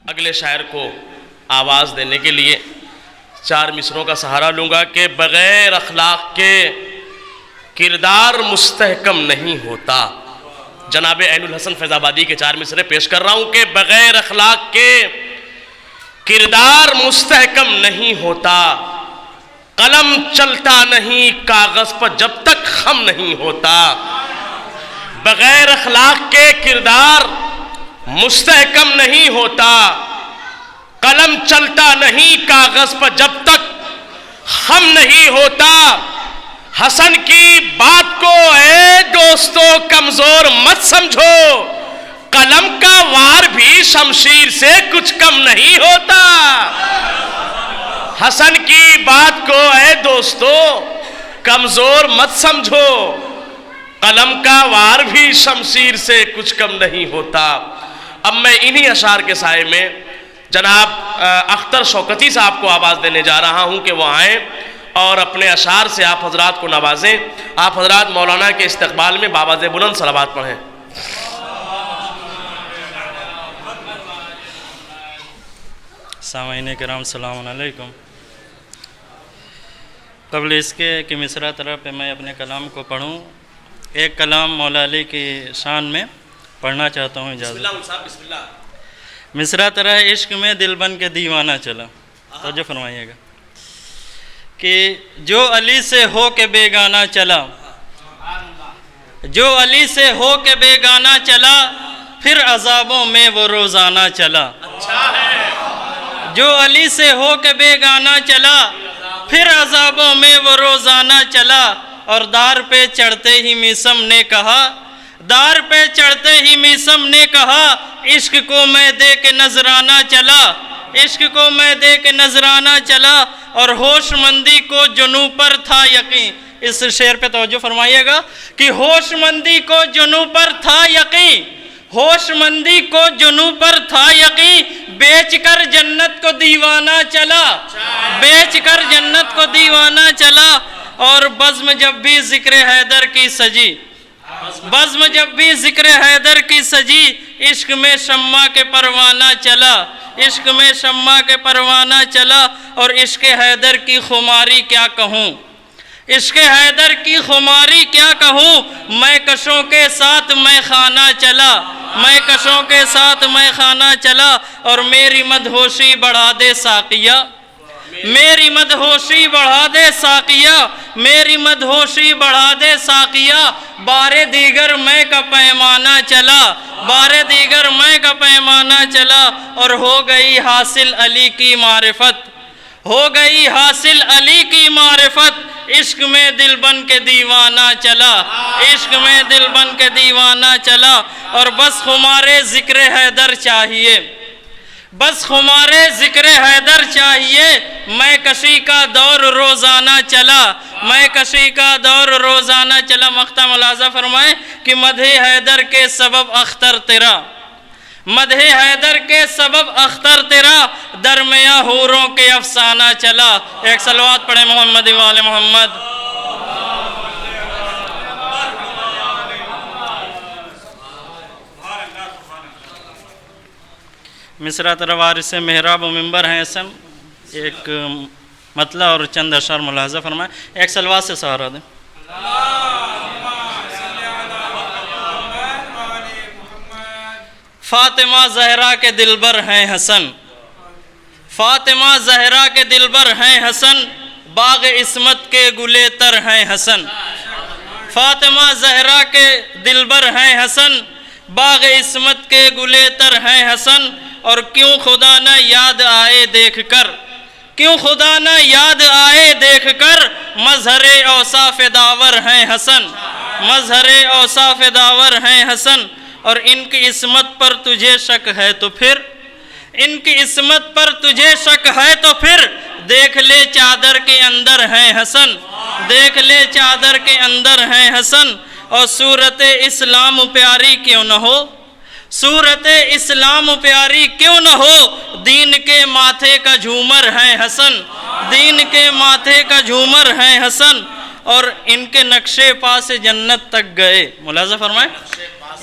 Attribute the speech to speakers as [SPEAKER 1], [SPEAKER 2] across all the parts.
[SPEAKER 1] اگلے شاعر کو آواز دینے کے لیے 4 مصروں کا سہارا لوں گا کہ بغیر اخلاق کے کردار مستحکم نہیں ہوتا. جناب عین الحسن فیض آبادی کے 4 مصرے پیش کر رہا ہوں کہ بغیر اخلاق کے کردار مستحکم نہیں ہوتا. قلم چلتا نہیں کاغذ پر جب تک خم نہیں ہوتا. بغیر اخلاق کے کردار مستحکم نہیں ہوتا. قلم چلتا نہیں کاغذ پر جب تک خم نہیں ہوتا. حسن کی بات کو اے دوستو کمزور مت سمجھو. قلم کا وار بھی شمشیر سے کچھ کم نہیں ہوتا. حسن کی بات کو اے دوستو کمزور مت سمجھو. قلم کا وار بھی شمشیر سے کچھ کم نہیں ہوتا. اب میں انہی اشعار کے سائے میں جناب اختر شوکتی صاحب کو آواز دینے جا رہا ہوں کہ وہ آئیں اور اپنے اشعار سے آپ حضرات کو نوازیں. آپ حضرات مولانا کے استقبال میں بآواز بلند صلوات پڑھیں.
[SPEAKER 2] سامعین کرام السلام علیکم. قبل اس کے کہ مصرع طرح پہ میں اپنے کلام کو پڑھوں، ایک کلام مولا علی کی شان میں پڑھنا چاہتا ہوں. اجازت. مصرع طرح عشق میں دل بن کے دیوانہ چلا. توجہ فرمائیے گا کہ جو علی سے ہو کے بیگانہ چلا، جو علی سے ہو کے بیگانہ چلا، پھر عذابوں میں وہ روزانہ چلا. جو علی سے ہو کے بیگانہ چلا، پھر عذابوں میں وہ روزانہ چلا. اور دار پہ چڑھتے ہی میسم نے کہا، دار پہ چڑھتے ہی میسم نے کہا، عشق کو میں دے کے نذرانہ چلا، عشق کو میں دے کے نذرانہ چلا. اور ہوش مندی کو جنوں پر تھا یقین. اس شعر پہ توجہ فرمائیے گا کہ ہوش مندی کو جنوں پر تھا یقین، ہوش مندی کو جنوں پر تھا یقین. بیچ کر جنت کو دیوانہ چلا، بیچ کر جنت کو دیوانہ چلا. اور بزم جب بھی ذکر حیدر کی سجی، بزم جب بھی ذکر حیدر کی سجی، عشق میں شمع کے پروانہ چلا، عشق میں شمع کے پروانہ چلا. اور عشق حیدر کی خماری کیا کہوں، عشق حیدر کی خماری کیا کہوں. میں کشوں کے ساتھ میں خانہ چلا، میں کشوں کے ساتھ میں خانہ چلا. اور میری مدہوشی بڑھا دے ساقیہ، میری مدہوشی بڑھا دے ساقیہ، میری مدہوشی بڑھا دے ساقیہ. بار دیگر میں کا پیمانہ چلا، بار دیگر میں کا پیمانہ چلا. اور ہو گئی حاصل علی کی معرفت، ہو گئی حاصل علی کی معرفت. عشق میں دل بن کے دیوانہ چلا، عشق میں دل بن کے دیوانہ چلا. اور بس خمارے ذکر حیدر چاہیے، بس خمارے ذکر حیدر چاہیے. میں کشی کا دور روزانہ چلا، میں کشی کا دور روزانہ چلا. مقطع ملاحظہ فرمائیں کہ مدح حیدر کے سبب اختر تیرا، مدح حیدر کے سبب اختر تیرا، درمیاں حوروں کے افسانہ چلا. ایک صلوات پڑھیں محمد و آل محمد. مصرع طرح وارث محراب و منبر ہیں اسم. ایک مطلع اور چند اشعار ملاحظہ فرمائیں. ایک صلوات سے سہارا دیں. فاطمہ زہرا کے دلبر ہیں حسن، فاطمہ زہرا کے دلبر ہیں حسن، باغ عصمت کے گلے تر ہیں حسن. فاطمہ زہرا کے دلبر ہیں حسن، باغ عصمت کے گلے تر ہیں حسن. اور کیوں خدا نہ یاد آئے دیکھ کر، کیوں خدا نہ یاد آئے دیکھ کر، مظہر اوصاف داور ہیں حسن، مظہر اوصاف داور ہیں حسن. اور ان کی عصمت پر تجھے شک ہے تو پھر، ان کی عصمت پر تجھے شک ہے تو پھر، دیکھ لے چادر کے اندر ہیں حسن، دیکھ لے چادر کے اندر ہیں حسن. اور صورت اسلام پیاری کیوں نہ ہو، صورت اسلام پیاری کیوں نہ ہو، دین کے ماتھے کا جھومر ہیں حسن، دین کے ماتھے کا جھومر ہیں حسن. اور ان کے نقشے پاس جنت تک گئے. ملاحظہ فرمائیں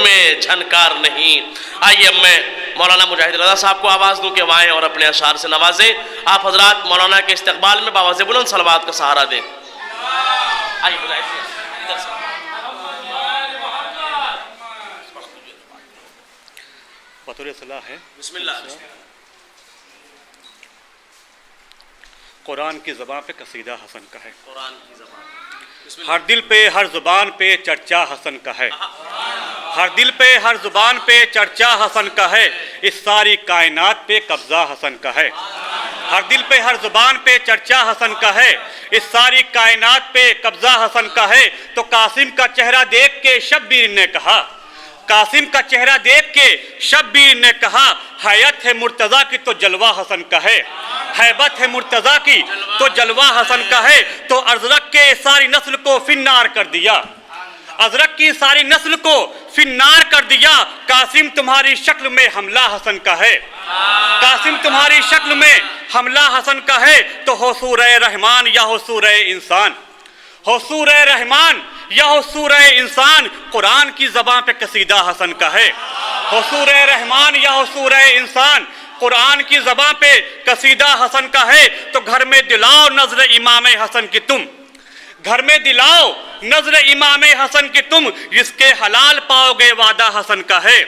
[SPEAKER 1] میں جھنکار نہیں. آئیے اب میں مولانا مجاہد رضا صاحب کو آواز دوں کہ وہ آئیں اور اپنے اشعار سے نوازیں. آپ حضرات مولانا کے استقبال میں باواز بلند صلوات کا سہارا دیں. آئیے مجاہد ادھر سے.
[SPEAKER 3] بطور صلاح ہے.
[SPEAKER 1] بسم اللہ.
[SPEAKER 3] قرآن کی زبان پہ قصیدہ حسن کا ہے.
[SPEAKER 1] قرآن کی زبان.
[SPEAKER 3] ہر دل پہ ہر زبان پہ چرچا حسن کا ہے. ہر دل پہ ہر زبان پہ چرچا حسن کا ہے. اس ساری کائنات پہ قبضہ حسن کا ہے. ہر دل پہ ہر زبان پہ چرچا حسن کا ہے. اس ساری کائنات پہ قبضہ حسن کا ہے. تو قاسم کا چہرہ دیکھ کے شبیر نے کہا, قاسم کا چہرہ دیکھ کے شبیر نے کہا, حیت ہے مرتضیٰ کی تو جلوہ حسن کا ہے. حیبت ہے مرتضیٰ کی تو جلوہ حسن کا ہے. تو ازرق کے ساری نسل کو فنار کر دیا, ازرق کی ساری نسل کو فنار کر دیا. قاسم تمہاری شکل میں حملہ حسن کا ہے. قاسم تمہاری شکل میں حملہ حسن کا ہے. تو ہو سورہ رحمان یا ہو سورہ انسان, ہو سورہ رحمان یا ہو سورہ انسان, قرآن کی زبان پہ قصیدہ حسن کا ہے. ہو سورہ رحمان یا ہو سورہ انسان, قرآن کی زبان پہ قصیدہ حسن کا ہے. تو گھر میں دلاؤ نظر امام حسن کی تم, گھر میں دلاؤ نظر امام حسن کی تم. رزق حلال پاؤ گے وعدہ حسن کا ہے,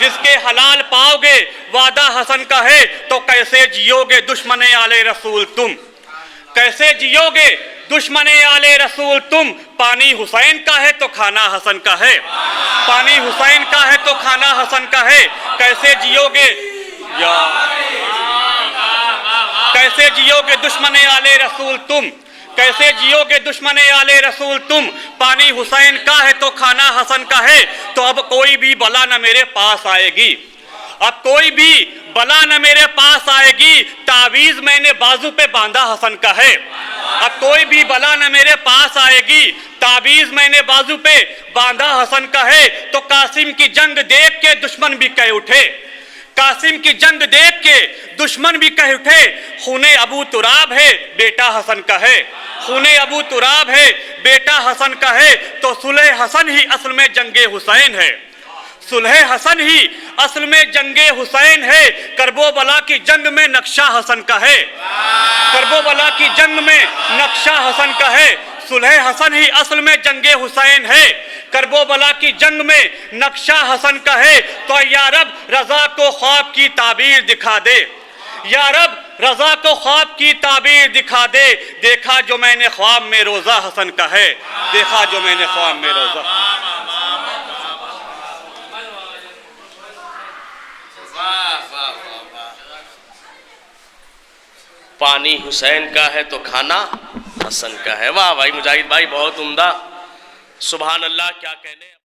[SPEAKER 3] رزق حلال پاؤ گے وعدہ حسن کا ہے. تو کیسے جیو گے دشمن آل رسول تم, کیسے جیو گے دشمن آل رسول تم. پانی حسین کا ہے تو کھانا حسن کا ہے, پانی حسین کا ہے تو کھانا حسن کا ہے. کیسے جیو گے یا کیسے جیو گے دشمن آل رسول تم, کیسے جیو گے دشمن آل رسول تم. پانی حسین کا ہے تو کھانا حسن کا ہے. تو اب کوئی بھی بلا نہ میرے پاس آئے گی, اب کوئی بھی بلا نہ میرے پاس آئے گی. تعویذ میں نے بازو پہ باندھا حسن کا ہے. اب کوئی بھی بلا نہ میرے پاس آئے گی, تعویذ میں نے بازو پہ باندھا حسن کا ہے. تو قاسم کی جنگ دیکھ کے دشمن بھی کہہ اٹھے, قاسم کی جنگ دیکھ کے دشمن بھی کہہ اٹھے, خون ابو تراب ہے بیٹا حسن کا ہے, خون ابو تراب ہے بیٹا حسن کا ہے. تو صلح حسن ہی اصل میں جنگ حسین ہے, صلح حسن ہی اصل میں جنگ حسین ہے. کرب و بلا کی جنگ میں نقشہ حسن کا ہے, کرب و بلا کی جنگ میں نقشہ حسن کا ہے. صلح حسن ہی اصل میں جنگ حسین ہے, کرب و بلا کی جنگ میں نقشہ حسن کا ہے. تو یا رب رضا کو خواب کی تعبیر دکھا دے, یا رب رضا کو خواب کی تعبیر دکھا دے. دیکھا جو میں نے خواب میں روزہ حسن کا ہے, دیکھا جو میں نے خواب میں روزہ.
[SPEAKER 1] پانی حسین کا ہے تو کھانا حسن کا ہے. واہ بھائی مجاہد بھائی, بہت عمدہ, سبحان اللہ. کیا کہنے.